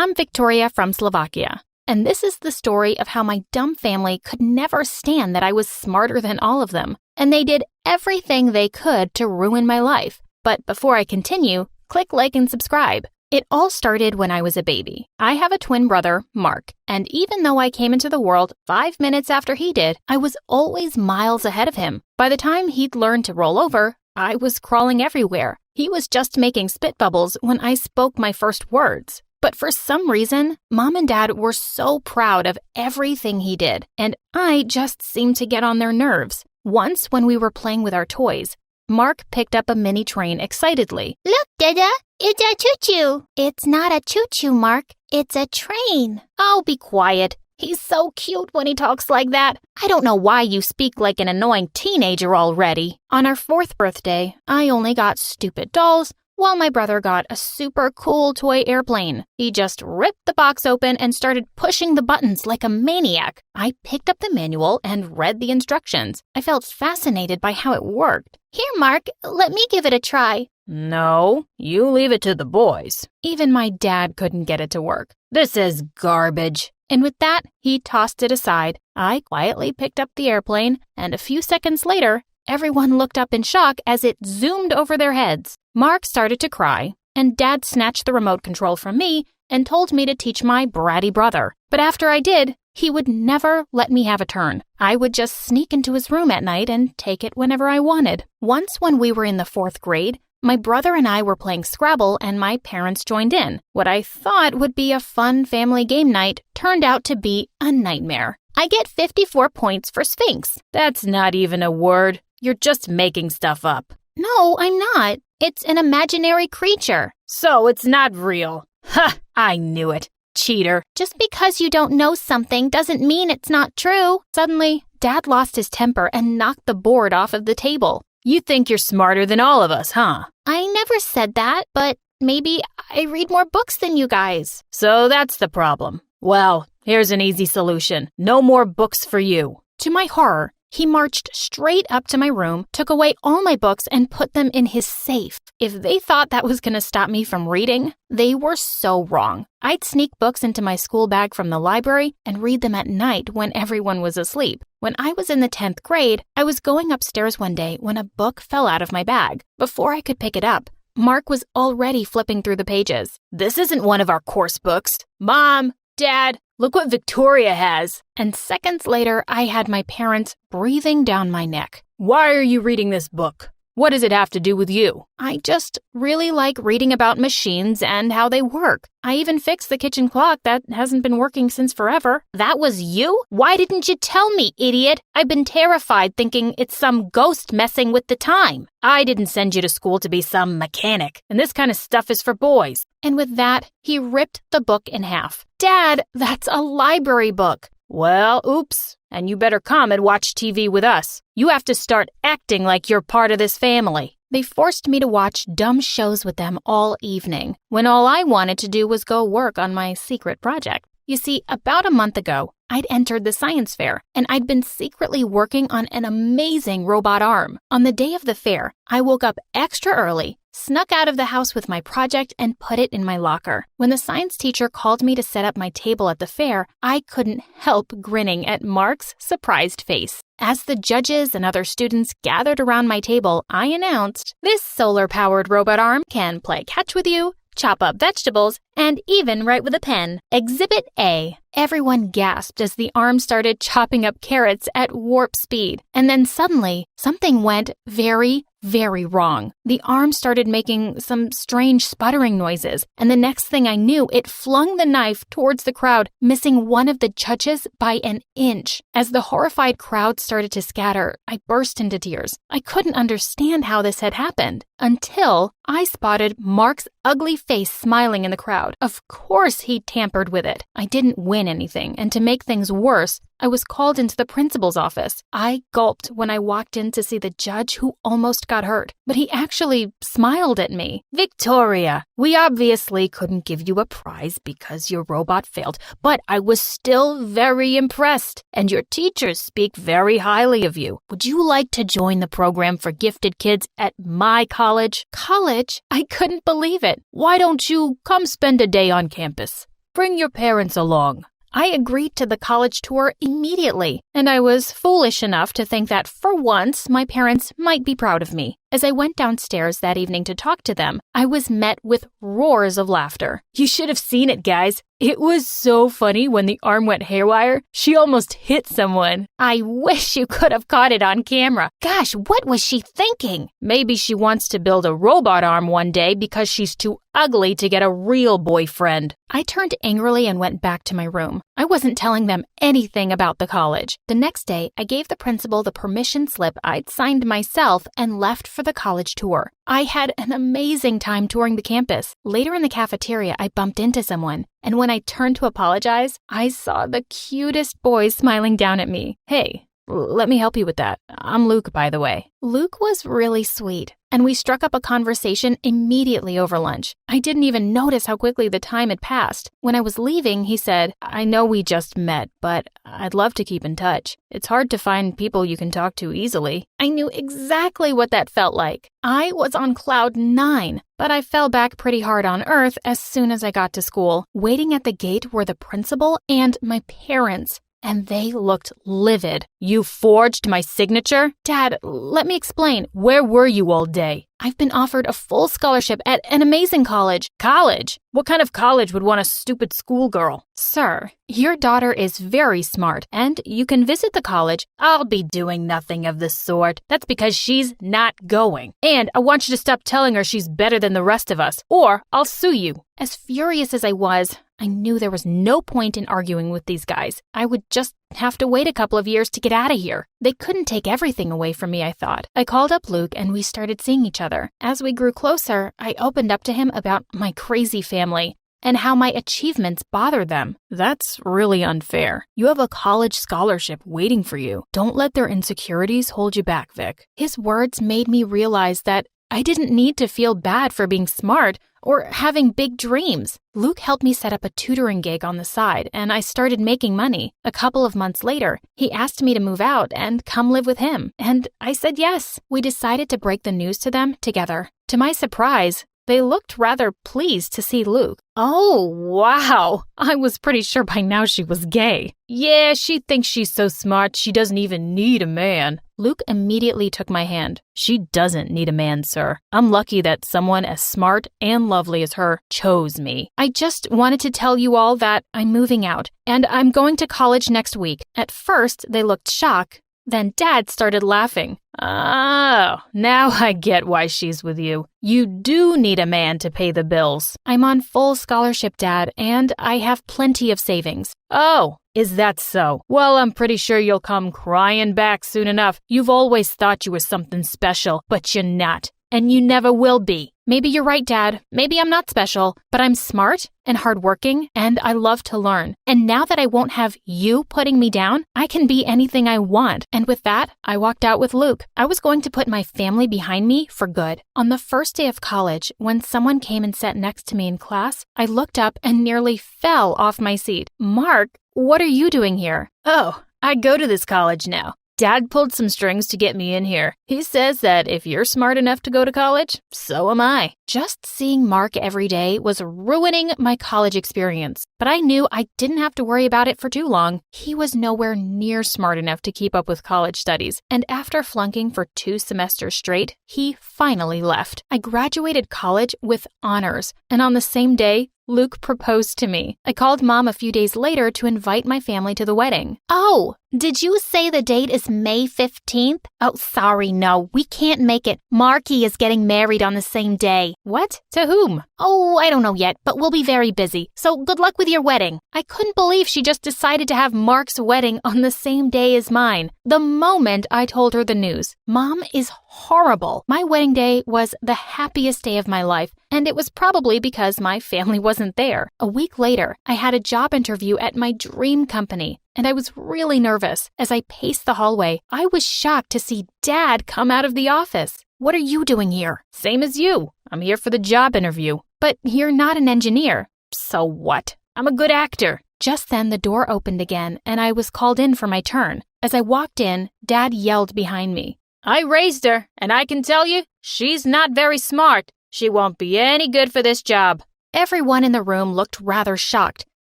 I'm Victoria from Slovakia, and this is the story of how my dumb family could never stand that I was smarter than all of them, and they did everything they could to ruin my life. But before I continue, click like and subscribe. It all started when I was a baby. I have a twin brother, Mark, and even though I came into the world 5 minutes after he did, I was always miles ahead of him. By the time he'd learned to roll over, I was crawling everywhere. He was just making spit bubbles when I spoke my first words. But for some reason, Mom and Dad were so proud of everything he did, and I just seemed to get on their nerves. Once, when we were playing with our toys, Mark picked up a mini train excitedly. Look, Dada, it's a choo-choo. It's not a choo-choo, Mark. It's a train. Oh, be quiet. He's so cute when he talks like that. I don't know why you speak like an annoying teenager already. On our 4th birthday, I only got stupid dolls, while my brother got a super cool toy airplane. He just ripped the box open and started pushing the buttons like a maniac. I picked up the manual and read the instructions. I felt fascinated by how it worked. Here, Mark, let me give it a try. No, you leave it to the boys. Even my dad couldn't get it to work. This is garbage. And with that, he tossed it aside. I quietly picked up the airplane, and a few seconds later, everyone looked up in shock as it zoomed over their heads. Mark started to cry, and Dad snatched the remote control from me and told me to teach my bratty brother. But after I did, he would never let me have a turn. I would just sneak into his room at night and take it whenever I wanted. Once when we were in the 4th grade, my brother and I were playing Scrabble and my parents joined in. What I thought would be a fun family game night turned out to be a nightmare. I get 54 points for Sphinx. That's not even a word. You're just making stuff up. No, I'm not. It's an imaginary creature. So it's not real. Ha! I knew it. Cheater. Just because you don't know something doesn't mean it's not true. Suddenly, Dad lost his temper and knocked the board off of the table. You think you're smarter than all of us, huh? I never said that, but maybe I read more books than you guys. So that's the problem. Well, here's an easy solution. No more books for you. To my horror, he marched straight up to my room, took away all my books, and put them in his safe. If they thought that was going to stop me from reading, they were so wrong. I'd sneak books into my school bag from the library and read them at night when everyone was asleep. When I was in the 10th grade, I was going upstairs one day when a book fell out of my bag. Before I could pick it up, Mark was already flipping through the pages. This isn't one of our course books. Mom, Dad, look what Victoria has. And seconds later, I had my parents breathing down my neck. Why are you reading this book? What does it have to do with you? I just really like reading about machines and how they work. I even fixed the kitchen clock that hasn't been working since forever. That was you? Why didn't you tell me, idiot? I've been terrified thinking it's some ghost messing with the time. I didn't send you to school to be some mechanic, and this kind of stuff is for boys. And with that, he ripped the book in half. Dad, that's a library book. Well, oops. And you better come and watch TV with us. You have to start acting like you're part of this family. They forced me to watch dumb shows with them all evening, when all I wanted to do was go work on my secret project. You see, about a month ago, I'd entered the science fair, and I'd been secretly working on an amazing robot arm. On the day of the fair, I woke up extra early, snuck out of the house with my project, and put it in my locker. When the science teacher called me to set up my table at the fair, I couldn't help grinning at Mark's surprised face. As the judges and other students gathered around my table, I announced, "This solar-powered robot arm can play catch with you, chop up vegetables, and even write with a pen. Exhibit A." Everyone gasped as the arm started chopping up carrots at warp speed. And then suddenly, something went very, very wrong. The arm started making some strange sputtering noises, and the next thing I knew, it flung the knife towards the crowd, missing one of the judges by an inch. As the horrified crowd started to scatter, I burst into tears. I couldn't understand how this had happened until I spotted Mark's ugly face smiling in the crowd. Of course he tampered with it. I didn't win anything, and to make things worse, I was called into the principal's office. I gulped when I walked in to see the judge who almost got hurt, but he actually smiled at me. "Victoria, we obviously couldn't give you a prize because your robot failed, but I was still very impressed, and your teachers speak very highly of you. Would you like to join the program for gifted kids at my college?" College? I couldn't believe it. "Why don't you come spend a day on campus? Bring your parents along." I agreed to the college tour immediately, and I was foolish enough to think that for once my parents might be proud of me. As I went downstairs that evening to talk to them, I was met with roars of laughter. You should have seen it, guys. It was so funny when the arm went haywire. She almost hit someone. I wish you could have caught it on camera. Gosh, what was she thinking? Maybe she wants to build a robot arm one day because she's too ugly to get a real boyfriend. I turned angrily and went back to my room. I wasn't telling them anything about the college. The next day, I gave the principal the permission slip I'd signed myself and left for the college tour. I had an amazing time touring the campus. Later in the cafeteria, I bumped into someone, and when I turned to apologize, I saw the cutest boy smiling down at me. Hey, let me help you with that. I'm Luke, by the way. Luke was really sweet, and we struck up a conversation immediately over lunch. I didn't even notice how quickly the time had passed. When I was leaving, he said, I know we just met, but I'd love to keep in touch. It's hard to find people you can talk to easily. I knew exactly what that felt like. I was on cloud 9, but I fell back pretty hard on earth as soon as I got to school. Waiting at the gate were the principal and my parents, and they looked livid. You forged my signature? Dad, let me explain. Where were you all day? I've been offered a full scholarship at an amazing college. College? What kind of college would want a stupid schoolgirl? Sir, your daughter is very smart, and you can visit the college. I'll be doing nothing of the sort. That's because she's not going. And I want you to stop telling her she's better than the rest of us, or I'll sue you. As furious as I was, I knew there was no point in arguing with these guys. I would just have to wait a couple of years to get out of here. They couldn't take everything away from me, I thought. I called up Luke and we started seeing each other. As we grew closer, I opened up to him about my crazy family and how my achievements bother them. That's really unfair. You have a college scholarship waiting for you. Don't let their insecurities hold you back, Vic. His words made me realize that I didn't need to feel bad for being smart or having big dreams. Luke helped me set up a tutoring gig on the side, and I started making money. A couple of months later, he asked me to move out and come live with him, and I said yes. We decided to break the news to them together. To my surprise, they looked rather pleased to see Luke. Oh, wow. I was pretty sure by now she was gay. Yeah, she thinks she's so smart she doesn't even need a man. Luke immediately took my hand. She doesn't need a man, sir. I'm lucky that someone as smart and lovely as her chose me. I just wanted to tell you all that I'm moving out, and I'm going to college next week. At first, they looked shocked. Then Dad started laughing. Oh, now I get why she's with you. You do need a man to pay the bills. I'm on full scholarship, Dad, and I have plenty of savings. Oh, is that so? Well, I'm pretty sure you'll come crying back soon enough. You've always thought you were something special, but you're not. And you never will be. Maybe you're right, Dad. Maybe I'm not special, but I'm smart and hardworking, and I love to learn. And now that I won't have you putting me down, I can be anything I want. And with that, I walked out with Luke. I was going to put my family behind me for good. On the first day of college, when someone came and sat next to me in class, I looked up and nearly fell off my seat. Mark, what are you doing here? Oh, I go to this college now. Dad pulled some strings to get me in here. He says that if you're smart enough to go to college, so am I. Just seeing Mark every day was ruining my college experience, but I knew I didn't have to worry about it for too long. He was nowhere near smart enough to keep up with college studies, and after flunking for 2 semesters straight, he finally left. I graduated college with honors, and on the same day, Luke proposed to me. I called Mom a few days later to invite my family to the wedding. Oh, did you say the date is May 15th? Oh, sorry, no, we can't make it. Marky is getting married on the same day. What? To whom? Oh, I don't know yet, but we'll be very busy. So good luck with your wedding. I couldn't believe she just decided to have Mark's wedding on the same day as mine. The moment I told her the news, Mom is horrible. My wedding day was the happiest day of my life, and it was probably because my family wasn't there. A week later, I had a job interview at my dream company, and I was really nervous. As I paced the hallway, I was shocked to see Dad come out of the office. What are you doing here? Same as you. I'm here for the job interview. But you're not an engineer. So what? I'm a good actor. Just then, the door opened again, and I was called in for my turn. As I walked in, Dad yelled behind me. I raised her, and I can tell you, she's not very smart. She won't be any good for this job. Everyone in the room looked rather shocked.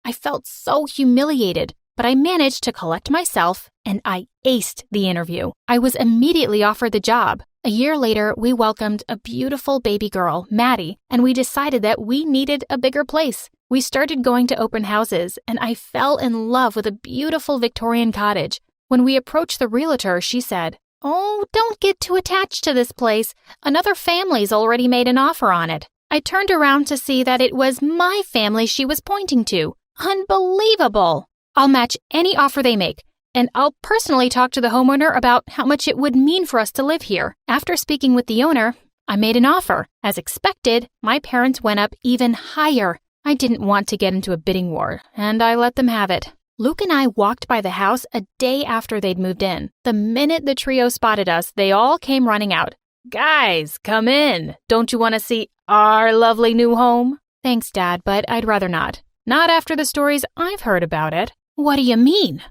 I felt so humiliated, but I managed to collect myself and I aced the interview. I was immediately offered the job. A year later, we welcomed a beautiful baby girl, Maddie, and we decided that we needed a bigger place. We started going to open houses, and I fell in love with a beautiful Victorian cottage. When we approached the realtor, she said, "Oh, don't get too attached to this place. Another family's already made an offer on it." I turned around to see that it was my family she was pointing to. Unbelievable! I'll match any offer they make, and I'll personally talk to the homeowner about how much it would mean for us to live here. After speaking with the owner, I made an offer. As expected, my parents went up even higher. I didn't want to get into a bidding war, and I let them have it. Luke and I walked by the house a day after they'd moved in. The minute the trio spotted us, they all came running out. "Guys, come in. Don't you want to see our lovely new home?" "Thanks, Dad, but I'd rather not. Not after the stories I've heard about it." "What do you mean?"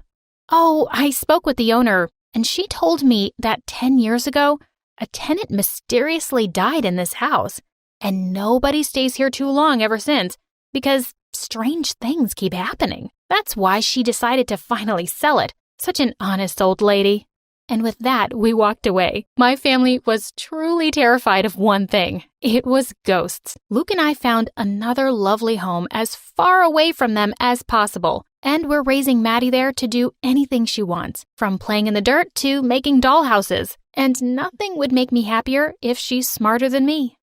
"Oh, I spoke with the owner, and she told me that 10 years ago, a tenant mysteriously died in this house, and nobody stays here too long ever since because strange things keep happening. That's why she decided to finally sell it. Such an honest old lady." And with that, we walked away. My family was truly terrified of one thing. It was ghosts. Luke and I found another lovely home as far away from them as possible. And we're raising Maddie there to do anything she wants, from playing in the dirt to making dollhouses. And nothing would make me happier if she's smarter than me.